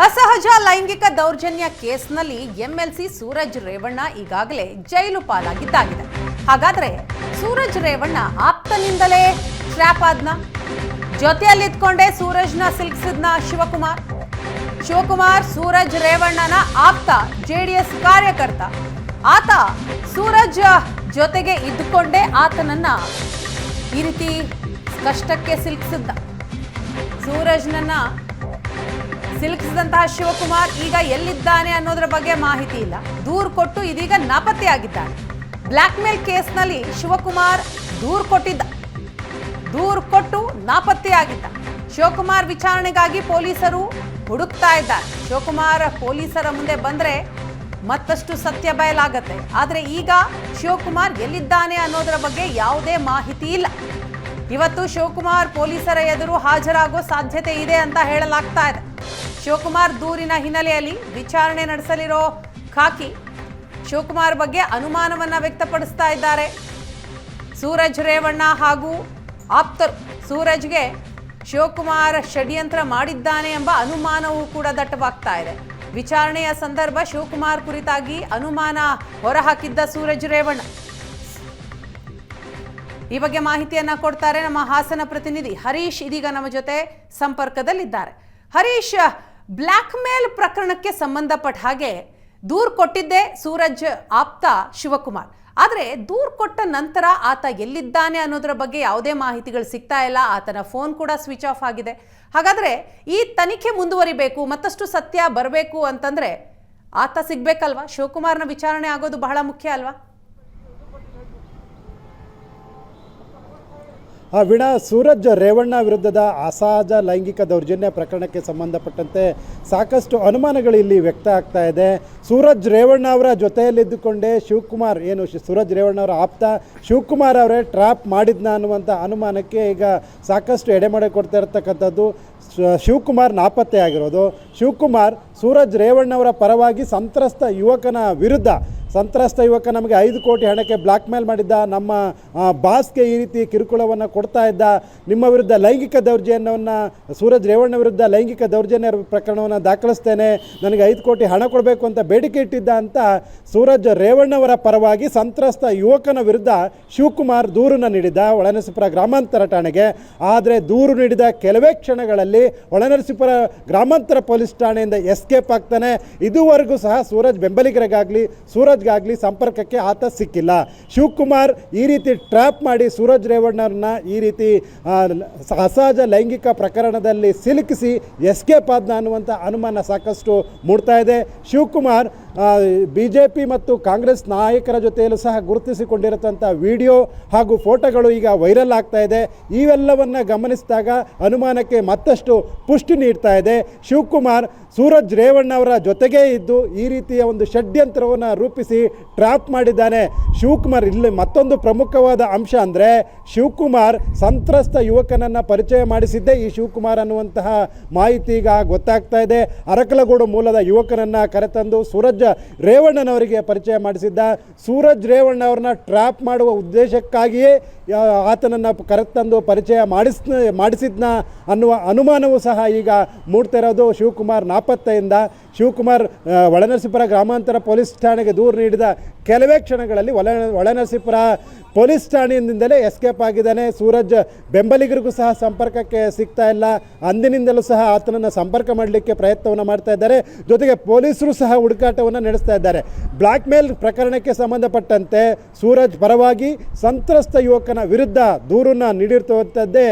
ಅಸಹಜ ಲೈಂಗಿಕ ದೌರ್ಜನ್ಯ ಕೇಸ್ನಲ್ಲಿ ಎಂಎಲ್ಸಿ ಸೂರಜ್ ರೇವಣ್ಣ ಈಗಾಗಲೇ ಜೈಲು ಪಾಲಾಗಿದ್ದಾಗಿದೆ. ಹಾಗಾದ್ರೆ ಸೂರಜ್ ರೇವಣ್ಣ ಆಪ್ತನಿಂದಲೇ ಟ್ರ್ಯಾಪ್ ಆದ್ನ? ಜೊತೆಯಲ್ಲಿದ್ಕೊಂಡೇ ಸೂರಜ್ನ ಸಿಲ್ಕಿಸಿದ್ನ ಶಿವಕುಮಾರ್ ಸೂರಜ್ ರೇವಣ್ಣನ ಆಪ್ತ, ಜೆಡಿಎಸ್ ಕಾರ್ಯಕರ್ತ. ಆತ ಸೂರಜ್ ಜೊತೆಗೆ ಇದ್ದುಕೊಂಡೇ ಆತನನ್ನ ಈ ರೀತಿ ಕಷ್ಟಕ್ಕೆ ಸಿಲುಕಿಸಿದ್ದ. ಸೂರಜ್ನನ್ನ ಸಿಲುಕಿಸಿದಂತಹ ಶಿವಕುಮಾರ್ ಈಗ ಎಲ್ಲಿದ್ದಾನೆ ಅನ್ನೋದರ ಬಗ್ಗೆ ಮಾಹಿತಿ ಇಲ್ಲ. ದೂರು ಕೊಟ್ಟು ಇದೀಗ ನಾಪತ್ತೆಯಾಗಿದ್ದಾನೆ. ಬ್ಲ್ಯಾಕ್ ಮೇಲ್ ಕೇಸ್ನಲ್ಲಿ ಶಿವಕುಮಾರ್ ದೂರು ಕೊಟ್ಟು ನಾಪತ್ತೆಯಾಗಿದ್ದ. ಶಿವಕುಮಾರ್ ವಿಚಾರಣೆಗಾಗಿ ಪೊಲೀಸರು ಹುಡುಕ್ತಾ ಇದ್ದಾರೆ. ಶಿವಕುಮಾರ್ ಪೊಲೀಸರ ಮುಂದೆ ಬಂದ್ರೆ ಮತ್ತಷ್ಟು ಸತ್ಯ ಬಯಲಾಗತ್ತೆ. ಆದರೆ ಈಗ ಶಿವಕುಮಾರ್ ಎಲ್ಲಿದ್ದಾನೆ ಅನ್ನೋದರ ಬಗ್ಗೆ ಯಾವುದೇ ಮಾಹಿತಿ ಇಲ್ಲ. ಇವತ್ತು ಶಿವಕುಮಾರ್ ಪೊಲೀಸರ ಎದುರು ಹಾಜರಾಗೋ ಸಾಧ್ಯತೆ ಇದೆ ಅಂತ ಹೇಳಲಾಗ್ತಾ ಇದೆ. ಶಿವಕುಮಾರ್ ದೂರಿನ ಹಿನ್ನೆಲೆಯಲ್ಲಿ ವಿಚಾರಣೆ ನಡೆಸಲಿರೋ ಖಾಕಿ ಶಿವಕುಮಾರ್ ಬಗ್ಗೆ ಅನುಮಾನವನ್ನ ವ್ಯಕ್ತಪಡಿಸ್ತಾ ಇದ್ದಾರೆ. ಸೂರಜ್ ರೇವಣ್ಣ ಹಾಗೂ ಆಪ್ತರು ಸೂರಜ್ಗೆ ಶಿವಕುಮಾರ್ ಷಡ್ಯಂತ್ರ ಮಾಡಿದ್ದಾನೆ ಎಂಬ ಅನುಮಾನವೂ ಕೂಡ ದಟ್ಟವಾಗ್ತಾ ಇದೆ. ವಿಚಾರಣೆಯ ಸಂದರ್ಭ ಶಿವಕುಮಾರ್ ಕುರಿತಾಗಿ ಅನುಮಾನ ಹೊರಹಾಕಿದ್ದ ಸೂರಜ್ ರೇವಣ್ಣ ಈ ಬಗ್ಗೆ ಮಾಹಿತಿಯನ್ನ ಕೊಡ್ತಾರೆ ನಮ್ಮ ಹಾಸನ ಪ್ರತಿನಿಧಿ ಹರೀಶ್. ಇದೀಗ ನಮ್ಮ ಜೊತೆ ಸಂಪರ್ಕದಲ್ಲಿದ್ದಾರೆ. ಹರೀಶ್, ಬ್ಲ್ಯಾಕ್ ಮೇಲ್ ಪ್ರಕರಣಕ್ಕೆ ಸಂಬಂಧಪಟ್ಟ ಹಾಗೆ ದೂರು ಕೊಟ್ಟಿದ್ದೆ ಸೂರಜ್ ಆಪ್ತ ಶಿವಕುಮಾರ್. ಆದರೆ ದೂರು ಕೊಟ್ಟ ನಂತರ ಆತ ಎಲ್ಲಿದ್ದಾನೆ ಅನ್ನೋದರ ಬಗ್ಗೆ ಯಾವುದೇ ಮಾಹಿತಿಗಳು ಸಿಗ್ತಾ ಇಲ್ಲ. ಆತನ ಫೋನ್ ಕೂಡ ಸ್ವಿಚ್ ಆಫ್ ಆಗಿದೆ. ಹಾಗಾದರೆ ಈ ತನಿಖೆ ಮುಂದುವರಿಬೇಕು, ಮತ್ತಷ್ಟು ಸತ್ಯ ಬರಬೇಕು ಅಂತಂದ್ರೆ ಆತ ಸಿಗ್ಬೇಕಲ್ವಾ? ಶಿವಕುಮಾರ್ನ ವಿಚಾರಣೆ ಆಗೋದು ಬಹಳ ಮುಖ್ಯ ಅಲ್ವಾ? ವೀಣಾ, ಸೂರಜ್ ರೇವಣ್ಣ ವಿರುದ್ಧದ ಅಸಹಜ ಲೈಂಗಿಕ ದೌರ್ಜನ್ಯ ಪ್ರಕರಣಕ್ಕೆ ಸಂಬಂಧಪಟ್ಟಂತೆ ಸಾಕಷ್ಟು ಅನುಮಾನಗಳು ಇಲ್ಲಿ ವ್ಯಕ್ತ ಆಗ್ತಾ ಇದೆ. ಸೂರಜ್ ರೇವಣ್ಣ ಅವರ ಜೊತೆಯಲ್ಲಿದ್ದುಕೊಂಡೇ ಶಿವಕುಮಾರ್, ಸೂರಜ್ ರೇವಣ್ಣ ಅವರ ಆಪ್ತ ಶಿವಕುಮಾರ್ ಅವರೇ ಟ್ರ್ಯಾಪ್ ಮಾಡಿದ್ನ ಅನ್ನುವಂಥ ಅನುಮಾನಕ್ಕೆ ಈಗ ಸಾಕಷ್ಟು ಎಡೆಮಾಡೆ ಕೊಡ್ತಾ ಇರತಕ್ಕಂಥದ್ದು. ಶಿವಕುಮಾರ್ ನಾಪತ್ತೆಯಾಗಿರೋದು. ಶಿವಕುಮಾರ್ ಸೂರಜ್ ರೇವಣ್ಣವರ ಪರವಾಗಿ ಸಂತ್ರಸ್ತ ಯುವಕ ನಮಗೆ 5 ಕೋಟಿ ಹಣಕ್ಕೆ ಬ್ಲ್ಯಾಕ್ ಮೇಲ್ ಮಾಡಿದ್ದ, ನಮ್ಮ ಬಾಸ್ಗೆ ಈ ರೀತಿ ಕಿರುಕುಳವನ್ನು ಕೊಡ್ತಾ ಇದ್ದ, ನಿಮ್ಮ ವಿರುದ್ಧ ಲೈಂಗಿಕ ದೌರ್ಜನ್ಯವನ್ನು, ಸೂರಜ್ ರೇವಣ್ಣ ವಿರುದ್ಧ ಲೈಂಗಿಕ ದೌರ್ಜನ್ಯ ಪ್ರಕರಣವನ್ನು ದಾಖಲಿಸ್ತೇನೆ, ನನಗೆ 5 ಕೋಟಿ ಹಣ ಕೊಡಬೇಕು ಅಂತ ಬೇಡಿಕೆ ಇಟ್ಟಿದ್ದ ಅಂತ ಸೂರಜ್ ರೇವಣ್ಣವರ ಪರವಾಗಿ ಸಂತ್ರಸ್ತ ಯುವಕನ ವಿರುದ್ಧ ಶಿವಕುಮಾರ್ ದೂರನ್ನು ನೀಡಿದ್ದ ಹೊಳೆನರಸೀಪುರ ಗ್ರಾಮಾಂತರ ಠಾಣೆಗೆ. ಆದರೆ ದೂರು ನೀಡಿದ ಕೆಲವೇ ಕ್ಷಣಗಳಲ್ಲಿ ಹೊಳೆನರಸೀಪುರ ಗ್ರಾಮಾಂತರ ಪೊಲೀಸ್ ಠಾಣೆಯಿಂದ ಎಸ್ಕೇಪ್ ಆಗ್ತಾನೆ. ಇದುವರೆಗೂ ಸಹ ಸೂರಜ್ ಬೆಂಬಲಿಗರಿಗಾಗಲಿ ಸೂರಜ್ಗಾಗಲಿ ಸಂಪರ್ಕಕ್ಕೆ ಆತ ಸಿಕ್ಕಿಲ್ಲ. ಶಿವಕುಮಾರ್ ಈ ರೀತಿ ಟ್ರ್ಯಾಪ್ ಮಾಡಿ ಸೂರಜ್ ರೇವಣ್ಣವ್ರನ್ನ ಈ ರೀತಿ ಅಸಹಜ ಲೈಂಗಿಕ ಪ್ರಕರಣದಲ್ಲಿ ಸಿಲುಕಿಸಿ ಎಸ್ಕೇಪ್ ಆದ್ನ ಅನ್ನುವಂಥ ಅನುಮಾನ ಸಾಕಷ್ಟು ಮೂಡ್ತಾ ಇದೆ. ಶಿವಕುಮಾರ್ BJP ಮತ್ತು ಕಾಂಗ್ರೆಸ್ ನಾಯಕರ ಜೊತೆಯಲ್ಲೂ ಸಹ ಗುರುತಿಸಿಕೊಂಡಿರತಕ್ಕಂಥ ವಿಡಿಯೋ ಹಾಗೂ ಫೋಟೋಗಳು ಈಗ ವೈರಲ್ ಆಗ್ತಾ ಇದೆ. ಇವೆಲ್ಲವನ್ನು ಗಮನಿಸಿದಾಗ ಅನುಮಾನಕ್ಕೆ ಮತ್ತಷ್ಟು ಪುಷ್ಟಿ ನೀಡ್ತಾ ಇದೆ. ಶಿವಕುಮಾರ್ ಸೂರಜ್ ರೇವಣ್ಣ ಅವರ ಜೊತೆಗೇ ಇದ್ದು ಈ ರೀತಿಯ ಒಂದು ಷಡ್ಯಂತ್ರವನ್ನು ರೂಪಿಸಿ ಟ್ರ್ಯಾಪ್ ಮಾಡಿದ್ದಾನೆ. ಶಿವಕುಮಾರ್ ಇಲ್ಲಿ ಮತ್ತೊಂದು ಪ್ರಮುಖವಾದ ಅಂಶ ಅಂದರೆ ಶಿವಕುಮಾರ್ ಸಂತ್ರಸ್ತ ಯುವಕನನ್ನು ಪರಿಚಯ ಮಾಡಿಸಿದ್ದೇ ಈ ಶಿವಕುಮಾರ್ ಅನ್ನುವಂತಹ ಮಾಹಿತಿ ಈಗ ಗೊತ್ತಾಗ್ತಾ ಇದೆ. ಅರಕಲಗೂಡು ಮೂಲದ ಯುವಕನನ್ನು ಕರೆತಂದು ಸೂರಜ್ ರೇವಣ್ಣನವರಿಗೆ ಪರಿಚಯ ಮಾಡಿಸಿದ್ದ. ಸೂರಜ್ ರೇವಣ್ಣ ಅವ್ರನ್ನ ಟ್ರ್ಯಾಪ್ ಮಾಡುವ ಉದ್ದೇಶಕ್ಕಾಗಿಯೇ ಆತನನ್ನು ಕರೆತಂದು ಪರಿಚಯ ಮಾಡಿಸಿದ್ನ ಅನ್ನುವ ಅನುಮಾನವೂ ಸಹ ಈಗ ಮೂಡ್ತಿರೋದು ಶಿವಕುಮಾರ್ ನಾಪತ್ತೆಯಿಂದ. ಶಿವಕುಮಾರ್ ಹೊಳೆನರಸೀಪುರ ಗ್ರಾಮಾಂತರ ಪೊಲೀಸ್ ಠಾಣೆಗೆ ದೂರು ನೀಡಿದ ಕೆಲವೇ ಕ್ಷಣಗಳಲ್ಲಿ ಹೊಳೆನರಸೀಪುರ ಪೊಲೀಸ್ ಠಾಣೆಯಿಂದಲೇ ಎಸ್ಕೇಪ್ ಆಗಿದ್ದಾನೆ. ಸೂರಜ್ ಬೆಂಬಲಿಗರಿಗೂ ಸಹ ಸಂಪರ್ಕಕ್ಕೆ ಸಿಗ್ತಾ ಇಲ್ಲ. ಅಂದಿನಿಂದಲೂ ಸಹ ಆತನನ್ನು ಸಂಪರ್ಕ ಮಾಡಲಿಕ್ಕೆ ಪ್ರಯತ್ನವನ್ನು ಮಾಡ್ತಾ ಇದ್ದಾರೆ. ಜೊತೆಗೆ ಪೊಲೀಸರು ಸಹ ಹುಡುಕಾಟವನ್ನು ನಡೆಸ್ತಾ ಇದ್ದಾರೆ. ಬ್ಲ್ಯಾಕ್ ಮೇಲ್ ಪ್ರಕರಣಕ್ಕೆ ಸಂಬಂಧಪಟ್ಟಂತೆ ಸೂರಜ್ ಪರವಾಗಿ ಸಂತ್ರಸ್ತ ಯುವಕನ ವಿರುದ್ಧ ದೂರನ್ನು ನೀಡಿರ್ತಕ್ಕಂಥದ್ದೇ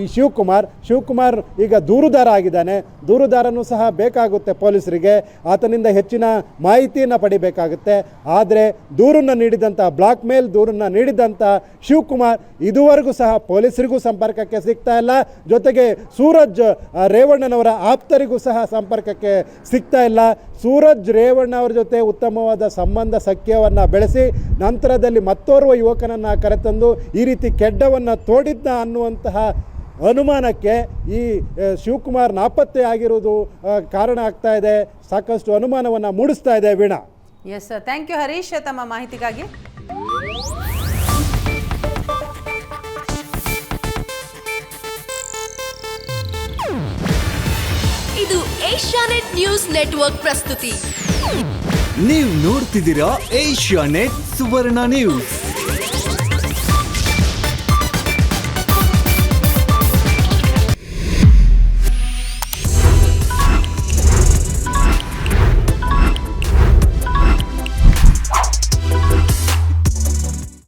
ಈ ಶಿವಕುಮಾರ್ ಈಗ ದೂರುದಾರ ಆಗಿದ್ದಾನೆ. ದೂರುದಾರನೂ ಸಹ ಬೇಕಾಗುತ್ತೆ ಪೊಲೀಸರಿಗೆ, ಆತನಿಂದ ಹೆಚ್ಚಿನ ಮಾಹಿತಿಯನ್ನು ಪಡಿಬೇಕಾಗುತ್ತೆ. ಆದರೆ ದೂರನ್ನು ನೀಡಿದಂಥ ಬ್ಲ್ಯಾಕ್ ಮೇಲ್ ದೂರನ್ನು ನೀಡಿದಂಥ ಶಿವಕುಮಾರ್ ಇದುವರೆಗೂ ಸಹ ಪೊಲೀಸರಿಗೂ ಸಂಪರ್ಕಕ್ಕೆ ಸಿಗ್ತಾ ಇಲ್ಲ. ಜೊತೆಗೆ ಸೂರಜ್ ರೇವಣ್ಣನವರ ಆಪ್ತರಿಗೂ ಸಹ ಸಂಪರ್ಕಕ್ಕೆ ಸಿಗ್ತಾ ಇಲ್ಲ. ಸೂರಜ್ ರೇವಣ್ಣ ಅವರ ಜೊತೆ ಉತ್ತಮವಾದ ಸಂಬಂಧ ಸಖ್ಯವನ್ನು ಬೆಳೆಸಿ ನಂತರದಲ್ಲಿ ಮತ್ತೋರ್ವ ಯುವಕನನ್ನು ಕರೆತಂದು ಈ ರೀತಿ ಕೆಡ್ಡವನ್ನು ತೋಡಿದ್ದ ಅನ್ನುವಂತಹ ಅನುಮಾನಕ್ಕೆ ಈ ಶಿವಕುಮಾರ್ ನಾಪತ್ತೆ ಆಗಿರುವುದು ಕಾರಣ ಆಗ್ತಾ ಇದೆ. ಸಾಕಷ್ಟು ಅನುಮಾನವನ್ನು ಮೂಡಿಸ್ತಾ ಇದೆ. Veena. Yes, thank you Harish ತಮ್ಮ ಮಾಹಿತಿಗಾಗಿ. ಇದು ಇದು ಏಷ್ಯಾನೆಟ್ ನ್ಯೂಸ್ ನೆಟ್ವರ್ಕ್ ಪ್ರಸ್ತುತಿ. ನೀವು ನೋಡ್ತಿದ್ದೀರಾ ಏಷ್ಯಾನೆಟ್ ಸುವರ್ಣ ನ್ಯೂಸ್.